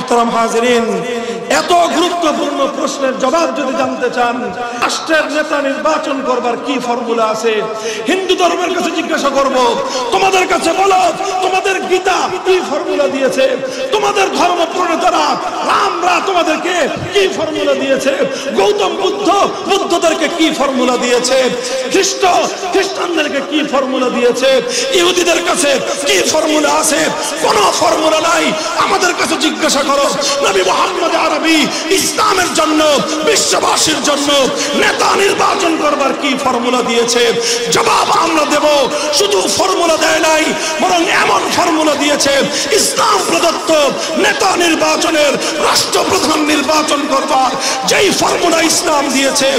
মুহতারাম হাজিরিন, এত গুরুত্বপূর্ণ প্রশ্নের জবাব যদি জানতে চান, রাষ্ট্রের নেতা নির্বাচন করবার কি ফর্মুলা আছে? হিন্দু ধর্মের কাছে জিজ্ঞাসা করব, তোমাদের কাছে বলো, তোমাদের গীতা কি ফর্মুলা দিয়েছে? তোমাদের ধর্ম প্রণেতারা রামরা তোমাদেরকে কি ফর্মুলা দিয়েছে? গৌতম বুদ্ধদেরকে কি ফর্মুলা দিয়েছে? খ্রিস্টানদেরকে কি ফর্মুলা দিয়েছে? ইহুদিদের কাছে কি ফর্মুলা আছে? কোন ফর্মুলা নাই। আমাদের কাছে জিজ্ঞাসা করো, নবী মুহাম্মদ আরবি ইসলামের জন্য, বিশ্ববাসীর জন্য নেতা নির্বাচন করবার কি ফর্মুলা দিয়েছে? জবাব আমরা দেব। শুধু ফর্মুলা দেয় নাই, বরং এমন ফর্মুলা দিয়েছে, ইসলাম প্রদত্ত নেতা নির্বাচনের, রাষ্ট্রপ্রধান নির্বাচন করবার যেই ফর্মুলা ইসলাম দিয়েছে,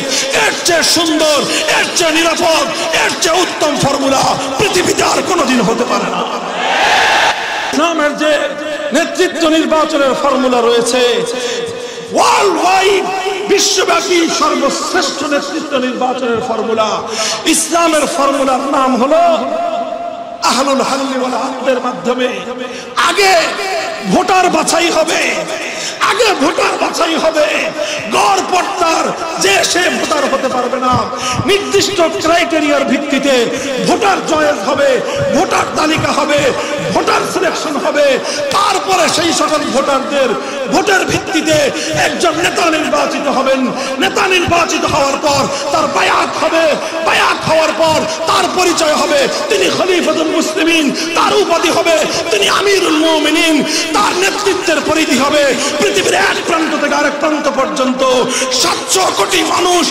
এর চেয়ে সুন্দর, এর চেয়ে নিরাপদ, এর চেয়ে উত্তম ফর্মুলা পৃথিবীতে আর কোনোদিন হতে পারে না। ইসলামের যে নেতৃত্ব নির্বাচনের ফর্মুলা রয়েছে, ওয়ার্ল্ড ওয়াইড, বিশ্বব্যাপী সর্বশ্রেষ্ঠ নেতৃত্ব নির্বাচনের ফর্মুলা, ইসলামের ফর্মুলার নাম হলো আহলুল হাল্লি ওয়াল আকদের মাধ্যমে আগে ভোটার বাছাই হবে। আগে ভোটার বাছাই হবে। গড় পড়তার যে সে ভোটার হতে পারবে না। নির্দিষ্ট ক্রাইটেরিয়ার ভিত্তিতে ভোটার চয়েস হবে, ভোটার তালিকা হবে, ভোটার সিলেকশন হবে। তারপরে সেই সকল ভোটারদের ভোটের ভিত্তিতে একজন নেতা নির্বাচিত হবেন। নেতা নির্বাচিত হওয়ার পর তার বায়াত হবে। বায়াত হওয়ার পর তার পরিচয় হবে তিনি খলিফাতুল মুসলিমিন। তার উপাধি হবে তিনি আমিরুল মুমিনিন। তার নেতৃত্বের পরিধি হবে পৃথিবীর এক প্রান্ত থেকে আরেক প্রান্ত পর্যন্ত 700 কোটি মানুষ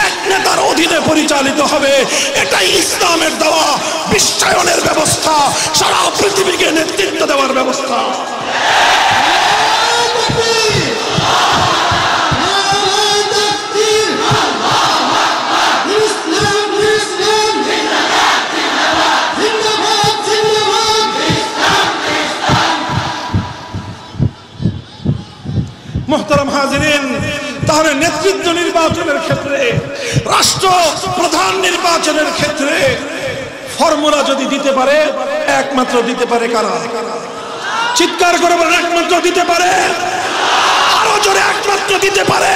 এক নেতার অধীনে পরিচালিত হবে। এটাই ইসলামের দেওয়া বিশ্বায়নের ব্যবস্থা, সারা পৃথিবীকে নেতৃত্ব দেওয়ার ব্যবস্থা। মুহতারাম হাজিরিন, তাহলে নেতৃত্ব নির্বাচনের ক্ষেত্রে, রাষ্ট্র প্রধান নির্বাচনের ক্ষেত্রে ফর্মুলা যদি দিতে পারে, একমাত্র দিতে পারে কারা? চিৎকার করে বলেন, একমাত্র দিতে পারে। আরো জোরে, একমাত্র দিতে পারে।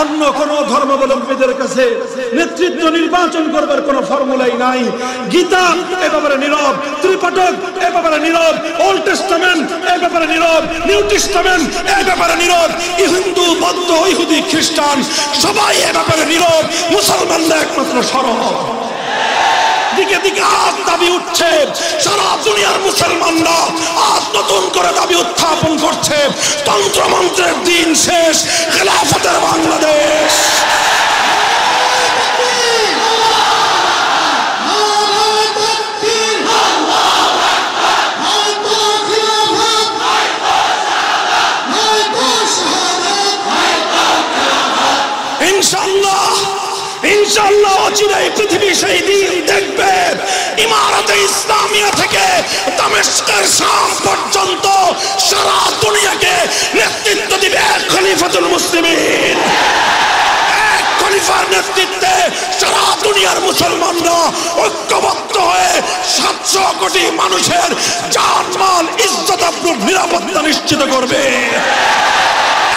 অন্য কোন ধর্মাবলম্বীদের কাছে নেতৃত্ব নির্বাচন করবার কোন ফর্মুলাই নাই। গীতা এ ব্যাপারে নীরব, ত্রিপিটক এ ব্যাপারে নীরব, ওল্ড টেস্টামেন্ট এ ব্যাপারে নীরব, নিউ টেস্টামেন্ট এ ব্যাপারে নীরব, হিন্দু, বৌদ্ধ, ইহুদি, খ্রিস্টান সবাই এ ব্যাপারে নীরব। মুসলমানরা একমাত্র সরব। দিকে দিকে আজ দাবি উঠছে, সারা দুনিয়ার মুসলমানরা আজ নতুন করে দাবি উত্থাপন করছে, তন্ত্রমন্ত্রের দিন শেষ, খেলাফতের বাংলাদেশ। ইনশাআল্লাহ, ইনশাআল্লাহ অচিরেই পৃথিবী সেই দিন দেখবে, ইমারতে ইসলামিয়া থেকে দামেস্কের শাম পর্যন্ত সারা দুনিয়াকে নেতৃত্ব দিবে খলিফাতুল মুসলিমিন। এক খলিফার নেতৃত্বে সারা দুনিয়ার মুসলমানরা ঐক্যবদ্ধ হয়ে 700 কোটি মানুষের জান-মাল, ইজ্জত, আবরু, নিরাপত্তা নিশ্চিত করবে।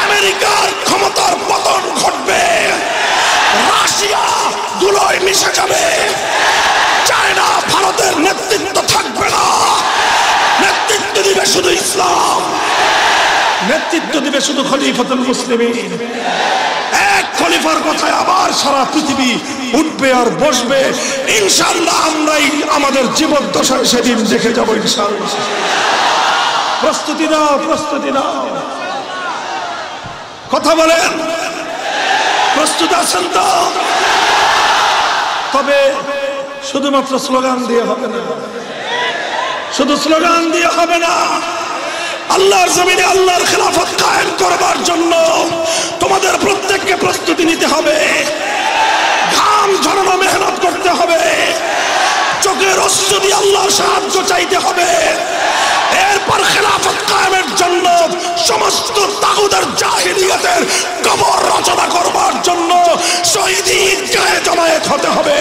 আমেরিকার ক্ষমতার পতন ঘটবে, রাশিয়া ধুলোয় মিশে যাবে, চায়না, ভারতের নেতৃত্ব থাকবে না। নেতৃত্ব দিবে শুধু ইসলাম, নেতৃত্ব দিবে শুধু খলিফাতুল মুসলিমিন। এক খলিফার কথায় আবার সারা পৃথিবী উঠবে আর বসবে। ইনশাআল্লাহ আমরাই আমাদের জীবদ্দশায় সেদিন দেখে যাব ইনশাআল্লাহ। প্রস্তুতি নাও, প্রস্তুতি নাও। কথা বলেন, প্রস্তুত আছেন তো? তবে শুধুমাত্র স্লোগান দিয়ে হবে না, শুধু স্লোগান দিয়ে হবে না। আল্লাহর জমিনে আল্লাহর খেলাফত কায়েম করবার জন্য তোমাদের প্রত্যেককে প্রস্তুতি নিতে হবে। ঘাম ঝরানো মেহনত করতে হবে, চোখের অশ্রু দিয়ে আল্লাহর সাহায্য চাইতে হবে। এরপর খেলাফত কায়েমের জন্য সমস্ত তাগুদের জাহিলিয়াতের কবর রচনা করবার জন্য শহীদি ঈদগাহে জমায়েত হতে হবে।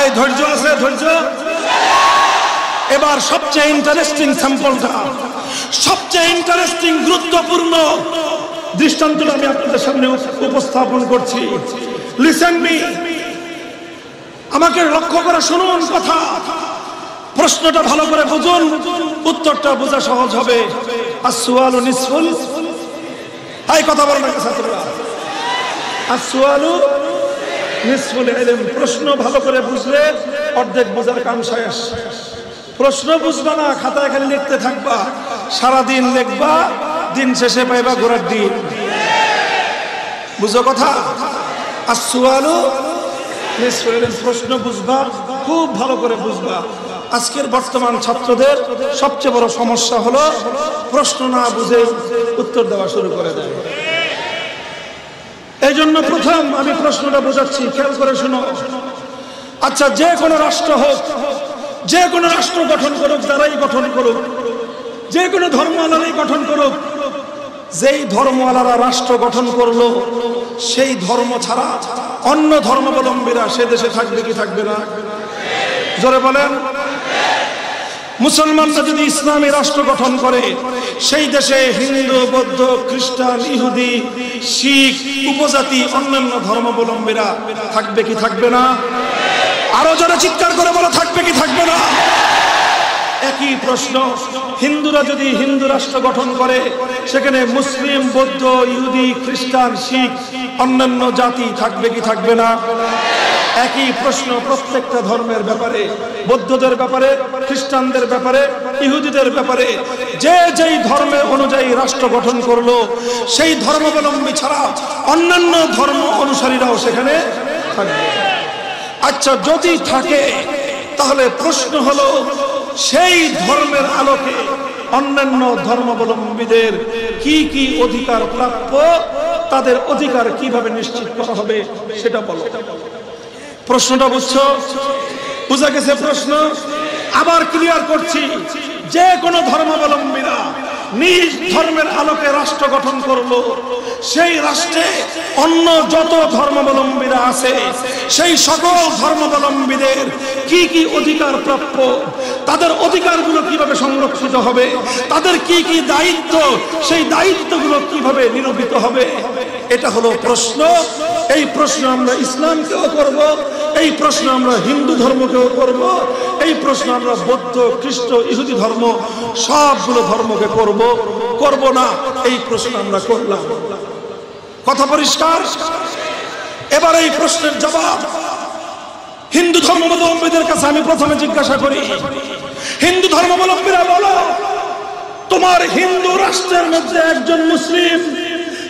এই ধৈর্য আছে? ধৈর্য। এবার সবচেয়ে ইন্টারেস্টিং স্যাম্পলটা, সবচেয়ে ইন্টারেস্টিং গুরুত্বপূর্ণ দৃষ্টান্তটা আমি আপনাদের সামনে উপস্থাপন করছি। লিসেন মি, আমাকে লক্ষ্য করে শুনুন কথা। প্রশ্নটা ভালো করে বুঝুন, উত্তরটা বোঝা সহজ হবে। আসওয়ালু নিসফুল, এই কথা বলেন না ছাত্ররা, আসওয়ালু নিসফুল ইলম। প্রশ্ন ভালো করে বুঝলে অর্ধেক বোঝার কাম শেষ। প্রশ্ন বুঝবা না, খাতায় খালি লিখতে থাকবা, সারাদিন লিখবা, দিন শেষে পাইবা ঘোড়ার ডিম। বুঝো কথা? আসওয়ালু নিসফুল ইলম, প্রশ্ন বুঝবা, খুব ভালো করে বুঝবা। আজকের বর্তমান ছাত্রদের সবচেয়ে বড় সমস্যা হলো প্রশ্ন না বুঝে উত্তর দেওয়া শুরু করে দেয়। এই জন্য প্রথম আমি প্রশ্নটা বোঝাচ্ছি, খেয়াল করে শুনো। আচ্ছা, যে কোনো রাষ্ট্র হোক, যে কোনো রাষ্ট্র গঠন করুক, যারাই গঠন করুক, যে কোনো ধর্মওয়ালারাই গঠন করুক, যেই ধর্মওয়ালারা রাষ্ট্র গঠন করলো সেই ধর্ম ছাড়া অন্য ধর্মাবলম্বীরা সে দেশে থাকবে কি থাকবে না? জোরে বলেন। মুসলমানরা যদি ইসলামী রাষ্ট্র গঠন করে সেই দেশে হিন্দু, বৌদ্ধ, খ্রিস্টান, ইহুদি, শিখ, উপজাতি, অন্যান্য ধর্মাবলম্বীরা থাকবে কি থাকবে না? আরো যারা চিৎকার করে বলো, থাকবে কি থাকবে না? একই প্রশ্ন, হিন্দুরা যদি হিন্দু রাষ্ট্র গঠন করে সেখানে মুসলিম, বৌদ্ধ, ইহুদি, খ্রিস্টান, শিখ, অন্যান্য জাতি থাকবে কি থাকবে না? একই প্রশ্ন প্রত্যেকটা ধর্মের ব্যাপারে, বৌদ্ধদের ব্যাপারে, খ্রিস্টানদের ব্যাপারে, ইহুদিদের ব্যাপারে। যে যেই ধর্মের অনুযায়ী রাষ্ট্র গঠন করলো সেই ধর্মাবলম্বী ছাড়া অন্যান্য ধর্ম অনুসারীরাও সেখানে থাকবে। আচ্ছা, যদি থাকে তাহলে প্রশ্ন হলো সেই ধর্মের আলোকে অন্যান্য ধর্মাবলম্বীদের কি কি অধিকার প্রাপ্য, তাদের অধিকার কিভাবে নিশ্চিত করা হবে সেটা বলো। প্রশ্নটা বুঝছো? বুঝা গেছে প্রশ্ন? আবার ক্লিয়ার করছি, যে কোনো ধর্মাবলম্বীরা নিজ ধর্মের আলোকে রাষ্ট্র গঠন করলো সেই রাষ্ট্রে অন্য যত ধর্মাবলম্বীরা আছে সেই সকল ধর্মাবলম্বীদের কি কি অধিকার প্রাপ্য, তাদের অধিকারগুলো কিভাবে সংরক্ষিত হবে, তাদের কি কি দায়িত্ব, সেই দায়িত্বগুলো কিভাবে নিরূপিত হবে, এটা হলো প্রশ্ন। এই প্রশ্ন আমরা ইসলামকেও করব, এই প্রশ্ন আমরা হিন্দু ধর্মকেও করব, এই প্রশ্ন আমরা বৌদ্ধ, খ্রিস্ট, ইহুদি ধর্ম সবগুলো ধর্মকে করব না, এই প্রশ্ন আমরা করলাম। কথা পরিষ্কার? এবার এই প্রশ্নের জবাব হিন্দু ধর্মাবলম্বীদের কাছে আমি প্রথমে জিজ্ঞাসা করি। হিন্দু ধর্মাবলম্বীরা বলো, তোমার হিন্দু রাষ্ট্রের মধ্যে একজন মুসলিম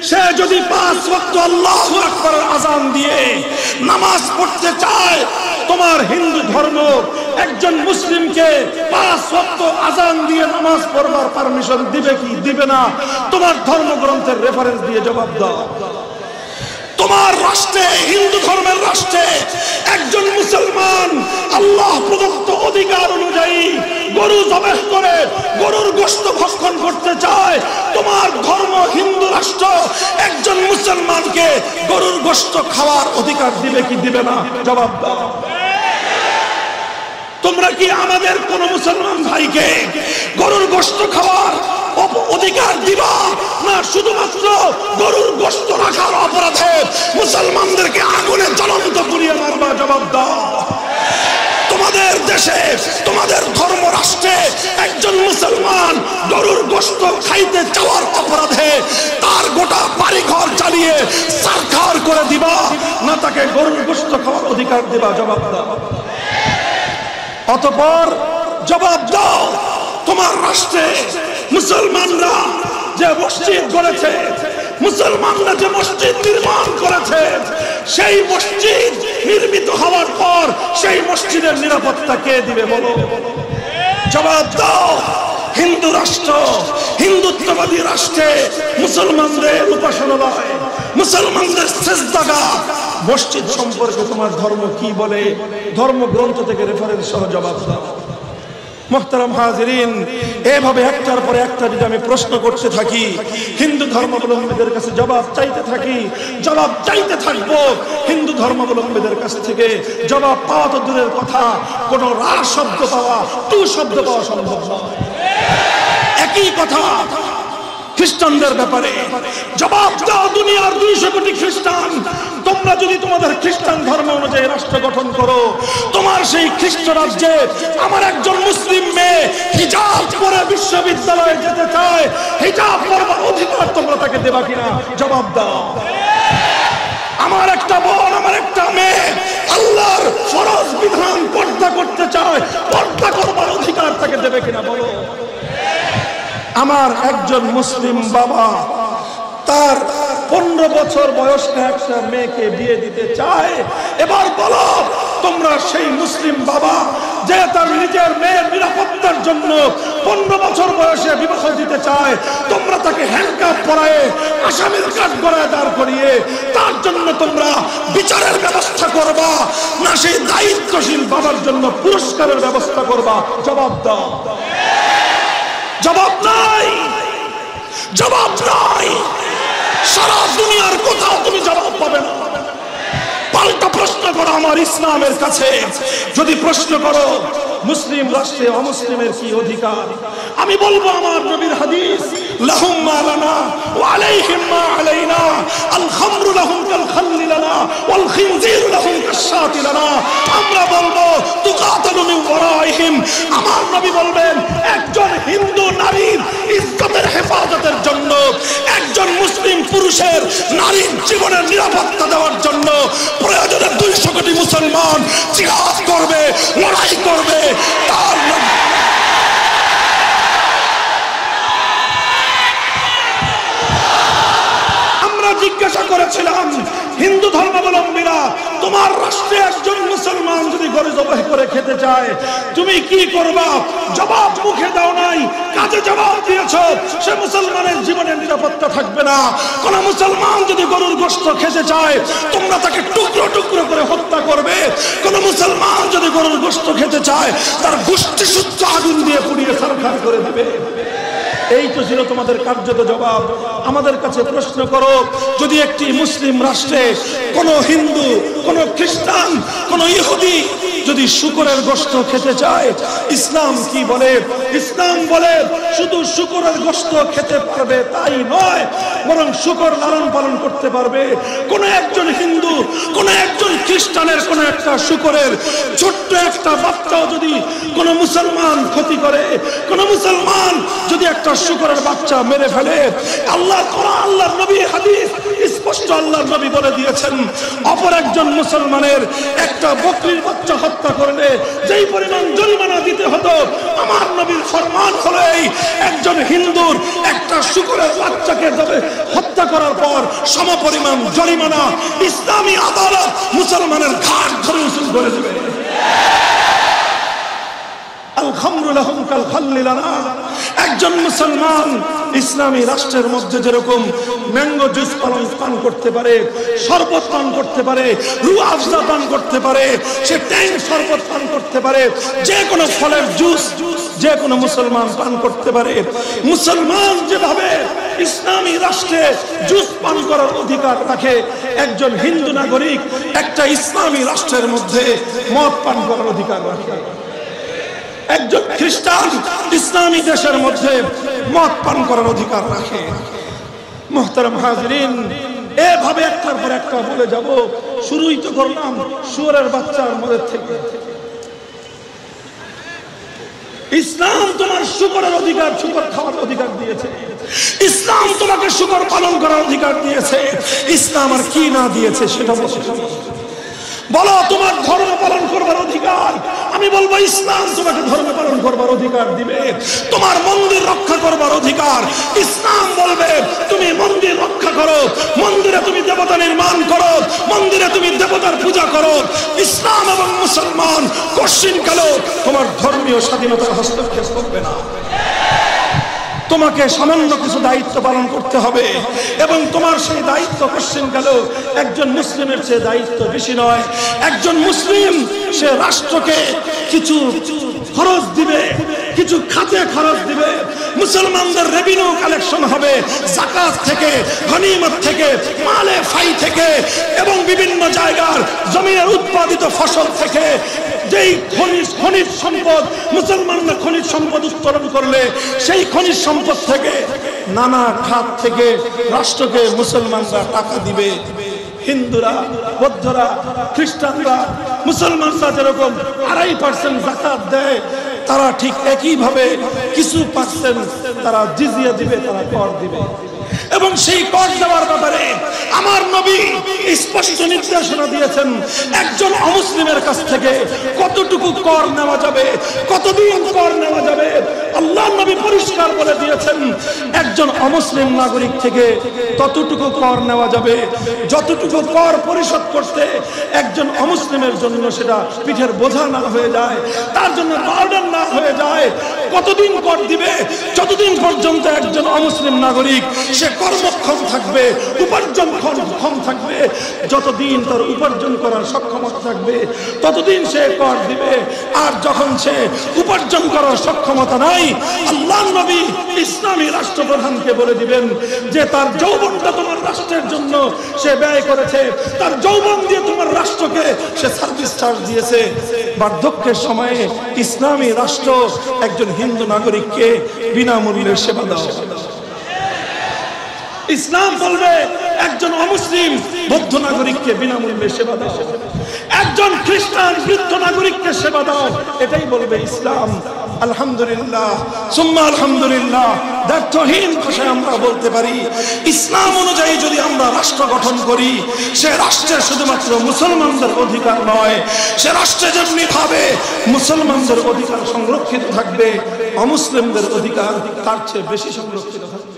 সে যদি 5 ওয়াক্ত আল্লাহু আকবারের আযান দিয়ে নামাজ পড়তে চায়, তোমার হিন্দু ধর্ম একজন মুসলিমকে 5 ওয়াক্ত আযান দিয়ে নামাজ পড়বার পারমিশন দিবে কি দিবে না? তোমার ধর্মগ্রন্থের রেফারেন্স দিয়ে জবাব দাও। তোমার রাষ্ট্রে, হিন্দু ধর্মের রাষ্ট্রে একজন মুসলমান আল্লাহ প্রদত্ত অধিকার অনুযায়ী গরু জবাহ করে গরুর গোশত ভক্ষণ করতে চায়, তোমার ধর্ম হিন্দু রাষ্ট্র একজন মুসলমানকে গরুর গোশত খাওয়ার অধিকার দিবে কি দিবে না? জবাব দাও। তোমরা কি আমাদের কোন মুসলমান ভাইকে গরুর গোশত খাওয়ার অধিকার দিবা না শুধুমাত্র গরুর গোশত রাখার অপরাধে মুসলমানদেরকে আগুনে জ্বলন্ত পুড়িয়ে মারবা? জবাব দাও। তোমাদের দেশে, তোমাদের ধর্ম রাষ্ট্রে একজন মুসলমান গরুর গোশত খাইতে চাওয়ার অপরাধে তার গোটা বাড়ি ঘর জ্বালিয়ে সারখার করে দিবা না তাকে গরুর গোশত খাওয়ার অধিকার দিবা? জবাব দাও। অতঃপর জবাব দাও, তোমার রাষ্ট্রে মুসলমানরা যে মসজিদ গড়েছে, মুসলমানরা যে মসজিদ নির্মাণ করেছে, সেই মসজিদ নির্মিত হওয়ার পর সেই মসজিদের নিরাপত্তা কে দিবে বলো? জবাব দাও। হিন্দু রাষ্ট্র, হিন্দুত্ববাদী রাষ্ট্রে মুসলমানদের উপাসনালয়, মুসলমানদের সেজদাগাহ, মসজিদ সম্পর্কে তোমার ধর্ম কি বলে? ধর্মগ্রন্থ থেকে রেফারেন্স সহ জবাব দাও। মুহতারাম হাজিরিন, এভাবে একটার পরে একটা যদি আমি প্রশ্ন করতে থাকি, হিন্দু ধর্মাবলম্বীদের কাছে জবাব চাইতে থাকি, জবাব চাইতে থাকবো, হিন্দু ধর্মাবলম্বীদের কাছ থেকে জবাব পাওয়া তো দূরের কথা, কোনো রা শব্দ পাওয়া, টু শব্দ পাওয়া সম্ভব নয়। একই কথা খ্রিস্টানদের ব্যাপারে, জবাব দাও দুনিয়ার 200 কোটি খ্রিস্টান, তোমরা যদি তোমাদের খ্রিস্টান ধর্ম অনুযায়ী রাষ্ট্র গঠন করো, তোমার সেই খ্রিস্ট রাজ্যে আমার একজন মুসলিম মেয়ে হিজাব পরে বিশ্ববিদ্যালয়ে যেতে চায়, হিজাব পরবার অধিকার তোমরা তাকে দেবা কিনা? জবাব দাও। আমার একটা বোন, আমার একটা মেয়ে আল্লাহর ফরজ বিধান পর্দা করতে চায়, পর্দা করবার অধিকার তাকে দেবে কিনা বলো? আমার একজন মুসলিম বাবা তার 15 বছর বয়স্ক একটা মেয়েকে বিয়ে দিতে চায়, এবার বলো তোমরা সেই মুসলিম বাবা যে তার নিজের মেয়ের নিরাপত্তার জন্য 15 বছর বয়সে বিবাহ দিতে চায়, তোমরা তাকে হ্যান্ডকাফ পরায়ে আসামির কাঠগড়ায় দাঁড় করিয়ে তার জন্য তোমরা বিচারের ব্যবস্থা করবা, না সেই দায়িত্বশীল বাবার জন্য পুরস্কারের ব্যবস্থা করবা? জবাব দাও। জবাব নাই, জবাব নাই। সারা দুনিয়ার কোথাও তুমি জবাব পাবে না। পাল্টা প্রশ্ন করো আমার ইসলামের কাছে, যদি প্রশ্ন করো মুসলিম রাষ্ট্রে অমুসলিমের কি অধিকার, আমি বলবো আমার নবীর হাদিস, লাহুম মা লানা ওয়া আলাইহিম মা আলাইনা, আল খামরু লাহুম কাল খাল্লি লানা ওয়াল খিনজিরু লাহুম কাশশাতি লানা। আমরা বলবো তুকাতালু মিন ওয়ারাইহিম, আমার নবী বলবেন একজন হিন্দু নারীর ইজ্জতের হেফাজতের জন্য, একজন মুসলিম পুরুষের নারীর জীবনের নিরাপত্তা দেওয়ার জন্য প্রয়োজনে 200 কোটি মুসলমান জিহাদ করবে, লড়াই করবে। আমরা জিজ্ঞাসা করেছিলাম হিন্দু ধর্মাবলম্বীরা, তোমার রাষ্ট্রে একজন মুসলমান যদি গরু জবাই করে খেতে চায় তুমি কি করবা? জবাব মুখে দাও নাই, কাজে জবাব দিয়েছো। সে মুসলমানের জীবনের নিরাপত্তা থাকবে না। কোন মুসলমান যদি গরুর গোশত খেতে চায় তোমরা তাকে টুকরো টুকরো করে হত্যা করবে। কোন মুসলমান যদি গরুর গোশত খেতে চায় তার গোষ্ঠী সূত্র আগুন দিয়ে পুড়িয়ে ছারখার করে দিবে। এই তো ছিল তোমাদের কার্যত জবাব। আমাদের কাছে প্রশ্ন করো, যদি একটি মুসলিম রাষ্ট্রে কোন হিন্দু, কোন খ্রিস্টান, কোন ইহুদি যদি শুকরের গোশত খেতে চায় ইসলাম কি বলে? ইসলাম বলে শুধু শুকরের গোশত খেতে পারবে তাই নয়, বরং শুকর লালন পালন করতে পারবে। কোন একজন হিন্দু, কোন একজন খ্রিস্টানের কোন একটা শুকরের ছোট্ট একটা বাচ্চাও যদি কোন মুসলমান ক্ষতি করে, কোন মুসলমান যদি একটা শুকরের বাচ্চা মেরে ফেলে, আল্লাহর কোরআন, আল্লাহর নবীর হাদিস স্পষ্ট আল্লাহর নবী বলে দিয়েছেন, অপর একজন মুসলমানের একটা বকরির বাচ্চা হত্যা করলে যেই পরিমাণ জরিমানা দিতে হতো, আমার নবীর ফরমান হলো এই, একজন হিন্দুর একটা শুকরের বাচ্চাকে হত্যা করার পর সমপরিমাণ জরিমানা ইসলামী আদালত মুসলমানের ঘাট ধরে উসুল করে দেবে। আল খামরু লাহুম কাল খাল্লি লানা, একজন মুসলমান ইসলামী রাষ্ট্রের মধ্যে যেরকম ম্যাঙ্গো জুস পান করতে পারে, শরবত পান করতে পারে, রুহ আফজা পান করতে পারে, সে ট্যাং শরবত পান করতে পারে, যে কোনো ফলের জুস যে কোনো মুসলমান পান করতে পারে। মুসলমান যেভাবে ইসলামী রাষ্ট্রে জুস পান করার অধিকার রাখে, একজন হিন্দু নাগরিক একটা ইসলামী রাষ্ট্রের মধ্যে মদ পান করার অধিকার রাখে। একজন খ্রিস্টান ইসলামী দেশের মধ্যে মদ পান করার অধিকার রাখে। মুহতারাম হাজিরিন, এভাবে একটার পর একটা বলে যাব। শুরুই তো করলাম শুয়োরের বাচ্চার মদের থেকে। ইসলাম তোমার শুকরের অধিকার, শুকর খাওয়ার অধিকার দিয়েছে। ইসলাম তোমাকে শুকর পালন করার অধিকার দিয়েছে। ইসলাম আর কি না দিয়েছে সেটা বলো। তোমার ধর্ম পালন করবার অধিকার, আমি বলবো ইসলাম তোমাকে ধর্ম পালন করবার অধিকার দিবে। তোমার মন্দির রক্ষা করবার অধিকার, ইসলাম বলবে তুমি মন্দির রক্ষা করো, মন্দিরে তুমি দেবতা নির্মাণ করো, মন্দিরে তুমি দেবতার পূজা করো। ইসলাম এবং মুসলমান কশিনকালেও তোমার ধর্মীয় স্বাধীনতার হস্তক্ষেপ করবে না। তোমাকে সামান্য কিছু দায়িত্ব পালন করতে হবে এবং তোমার সেই দায়িত্ব কশিনকালেও একজন মুসলিমের চেয়ে দায়িত্ব বেশি নয়। একজন মুসলিম সে রাষ্ট্রকে কিছু খরচ দিবে, কিছু খাতে খরচ দিবে, মুসলমানদের রেভিনিউ কালেকশন হবে যাকাত থেকে, গনিমত থেকে, মালে ফাই থেকে এবং বিভিন্ন জায়গার জমিনের উৎপাদিত ফসল থেকে। যেই খনিজ সম্পদ মুসলমানরা খনিজ সম্পদ উত্তোলন করলে সেই খনিজ সম্পদ থেকে নানা খাত থেকে রাষ্ট্রকে মুসলমানরা টাকা দিবে। হিন্দুরা, বৌদ্ধরা, খ্রিস্টানরা, মুসলমানরা যেরকম 2.5% যাকাত দেয়, তারা ঠিক একইভাবে কিছু পার্সেন্ট তারা জিজিয়া দিবে, তারা কর দিবে। এবং সেই কর দেওয়ার ব্যাপারে আমার নবী স্পষ্ট নির্দেশনা দিয়েছেন, একজন অমুসলিমের কাছ থেকে কতটুকু কর নেওয়া যাবে, কতদিন কর নেওয়া যাবে। আল্লাহর নবী পরিষ্কার বলে দিয়েছেন, একজন অমুসলিম নাগরিক থেকে ততটুকু কর নেওয়া যাবে যতটুকু কর পরিশোধ করতে একজন অমুসলিমের জন্য সেটা পিঠের বোঝা না হয়ে যায়, তার জন্য বার্ডেন না হয়ে যায়। কতদিন কর দিবে? যতদিন পর্যন্ত একজন অমুসলিম নাগরিক সে কর্মক্ষম থাকবে, উপার্জনক্ষম থাকবে, যতদিন তার উপার্জন করার সক্ষমতা থাকবে ততদিন সে কর দিবে। আর যখন সে উপার্জন করার সক্ষমতা নাই, আল্লাহর নবী ইসলামী রাষ্ট্রপ্রধানকে বলে দিবেন যে তার যৌবনটা তোমার রাষ্ট্রের জন্য সে ব্যয় করেছে, তার যৌবন দিয়ে তোমার রাষ্ট্রকে সে সার্ভিস চার্জ দিয়েছে। বার্ধক্যের সময়ে ইসলামী রাষ্ট্র একজন হিন্দু নাগরিককে বিনামূল্যে সেবা দাও। ইসলাম বলবে একজন অমুসলিম বৌদ্ধ নাগরিককে বিনামূল্যে সেবা দাও, একজন খ্রিস্টান বৃদ্ধ নাগরিককে সেবা দাও, এটাই বলবে ইসলাম। আলহামদুলিল্লাহ, সুম্মা আলহামদুলিল্লাহ, ব্যর্থহীন ভাষায় আমরা বলতে পারি, ইসলাম অনুযায়ী যদি আমরা রাষ্ট্র গঠন করি, সে রাষ্ট্রে শুধুমাত্র মুসলমানদের অধিকার নয়, সে রাষ্ট্রে যেমনি ভাবে মুসলমানদের অধিকার সংরক্ষিত থাকবে, অমুসলিমদের অধিকার তার চেয়ে বেশি সংরক্ষিত থাকবে।